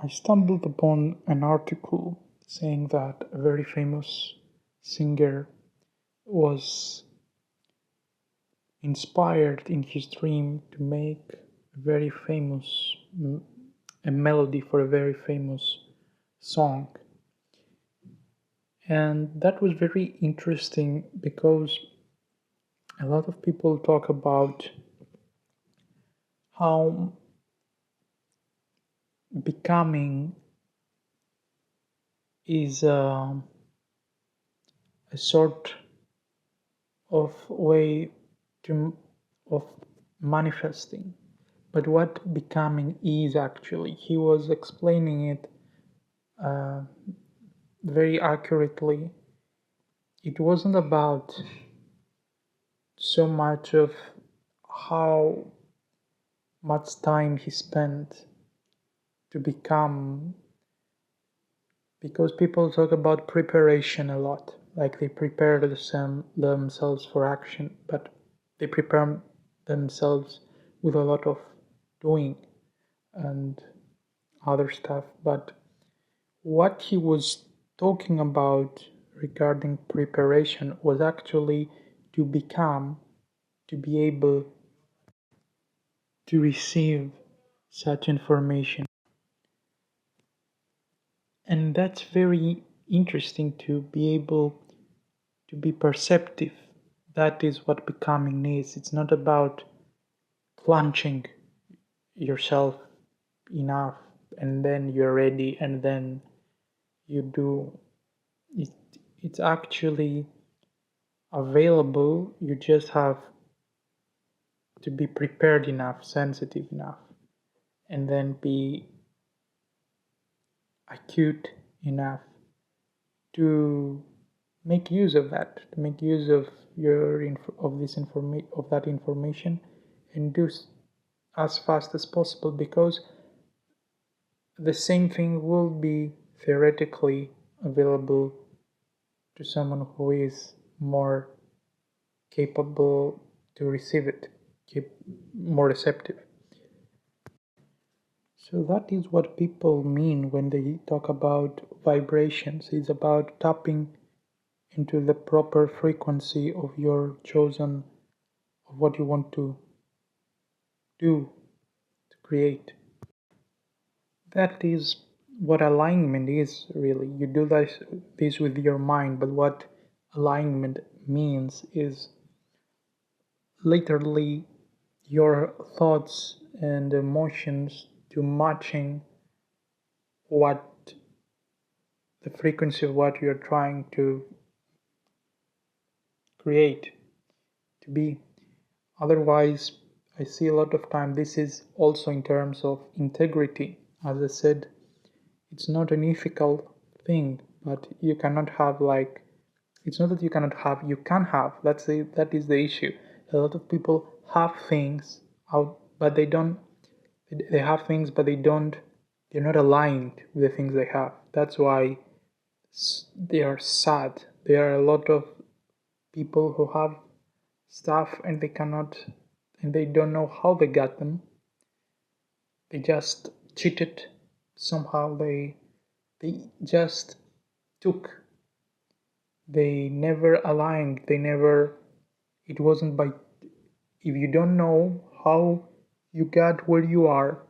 I stumbled upon an article saying that a very famous singer was inspired in his dream to make a very famous a melody for a very famous song. And that was very interesting because a lot of people talk about how becoming is a sort of way to of manifesting, but what becoming is actually. He was explaining it uh, very accurately. It wasn't about so much of how much time he spent to become, because people talk about preparation a lot, like they prepare themselves for action, but they prepare themselves with a lot of doing and other stuff. But what he was talking about regarding preparation was actually to become, to be able to receive such information. And that's very interesting, to be able to be perceptive. That is what becoming is. It's not about plunging yourself enough and then you're ready and then you do it. It's actually available. You just have to be prepared enough, sensitive enough, and then be acute enough to make use of that, to make use of of that information, and do as fast as possible, because the same thing will be theoretically available to someone who is more capable to receive it, more receptive. So that is what people mean when they talk about vibrations. It's about tapping into the proper frequency of your chosen, of what you want to do, to create. That is what alignment is, really. You do this with your mind, but what alignment means is literally your thoughts and emotions to matching what the frequency of what you're trying to create, to be. Otherwise, I see a lot of time this is also in terms of integrity. As I said, it's not an ethical thing, but you cannot have, like, it's not that you cannot have, you can have. That is the issue. A lot of people have things out, but they have things, but they're not aligned with the things they have. That's why they are sad. There are a lot of people who have stuff and they don't know how they got them. They just cheated somehow. They just took. They never aligned. It wasn't by, if you don't know how you got where you are,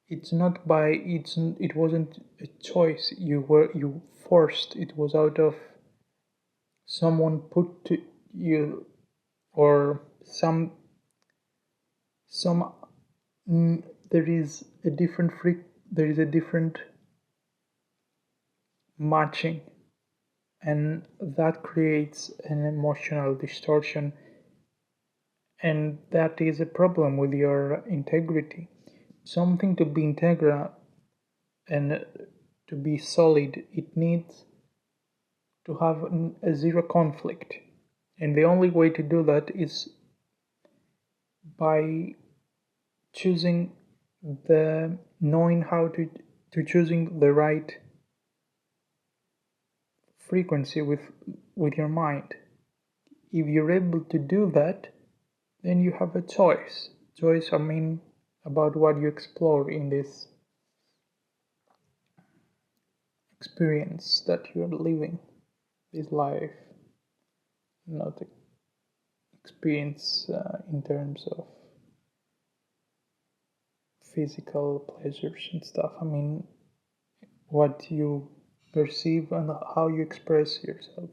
it's not by, it wasn't a choice. You forced. It was out of someone put to you, or some there is a different matching, and that creates an emotional distortion, and that is a problem with your integrity. Something to be integral and to be solid, it needs to have a zero conflict, and the only way to do that is by choosing the knowing how to choosing the right frequency with your mind. If you're able to do that, then you have a choice. I mean, about what you explore in this experience that you are living this life, not experience in terms of physical pleasures and stuff. I mean, what you perceive and how you express yourself.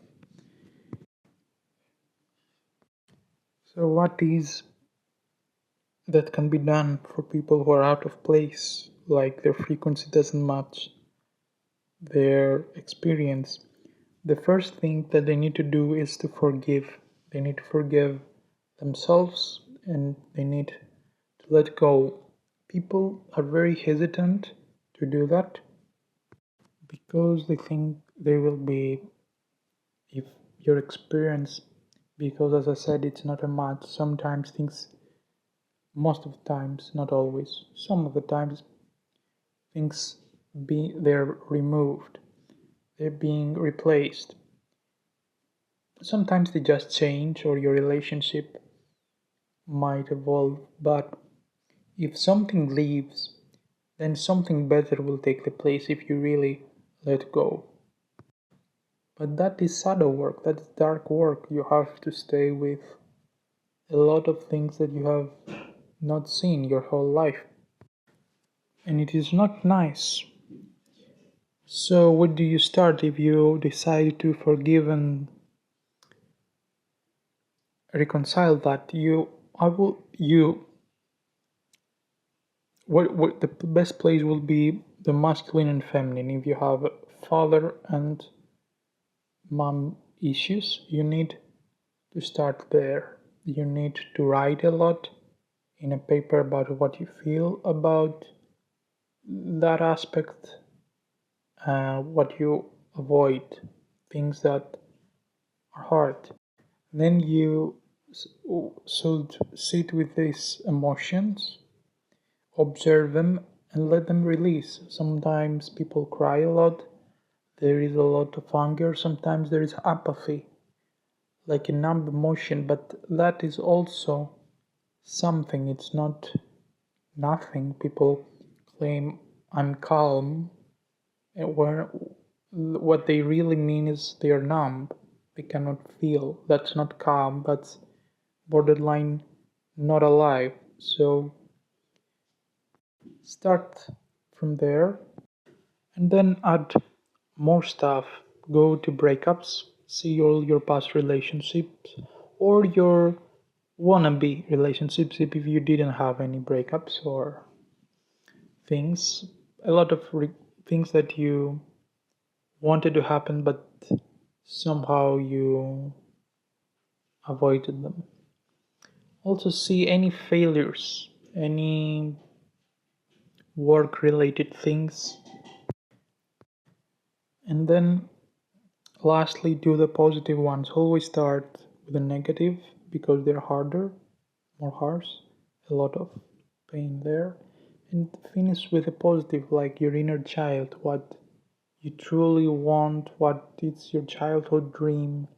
So, what is that can be done for people who are out of place, like their frequency doesn't match their experience? The first thing that they need to do is to forgive. They need to forgive themselves and they need to let go. People are very hesitant to do that because they think they will be, if your experience, because as I said, it's not a match. Sometimes things, most of the times, not always, some of the times, things they're removed, they're being replaced. Sometimes they just change or your relationship might evolve, but if something leaves, then something better will take the place if you really let go. But that is shadow work, that is dark work. You have to stay with a lot of things that you have not seen your whole life. And it is not nice. So, what do you start if you decide to forgive and reconcile that? What the best place will be the masculine and feminine. If you have father and mom issues, you need to start there. You need to write a lot in a paper about what you feel about that aspect, what you avoid, things that are hard. Then you should sit with these emotions, observe them, and let them release. Sometimes people cry a lot, there is a lot of anger, sometimes there is apathy, like a numb emotion, but that is also something, it's not nothing. People claim I'm calm, and where what they really mean is they are numb, they cannot feel. That's not calm, that's borderline not alive. So start from there and then add more stuff. Go to breakups, see all your past relationships or your wannabe relationships if you didn't have any breakups or things. A lot of things that you wanted to happen but somehow you avoided them. Also, see any failures, any work related things, and then lastly, do the positive ones. Always start with the negative because they're harder, more harsh, a lot of pain there, and finish with a positive, like your inner child, what you truly want, what is your childhood dream,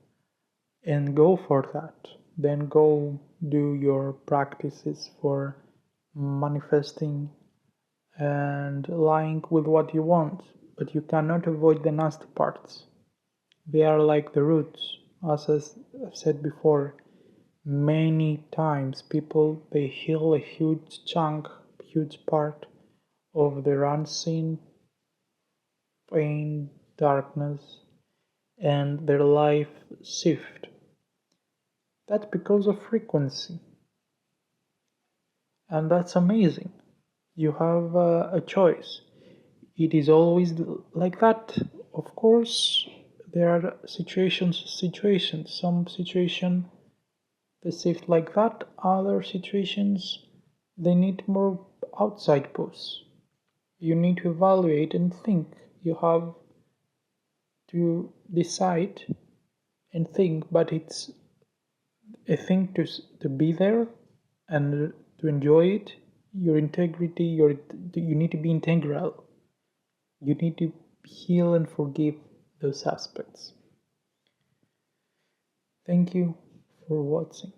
and go for that. Then go do your practices for manifesting and lying with what you want, but you cannot avoid the nasty parts. They are like the roots. As I've said before, many times people they heal a huge chunk, huge part of their unseen pain, darkness, and their life shift. That's because of frequency, and that's amazing. You have a choice. It is always like that. Of course, there are situations. Some situation they shift like that. Other situations they need more outside push. You need to evaluate and think. You have to decide and think, but it's a thing to be there and to enjoy it. Your integrity. You need to be integral. You need to heal and forgive those aspects. Thank you for watching.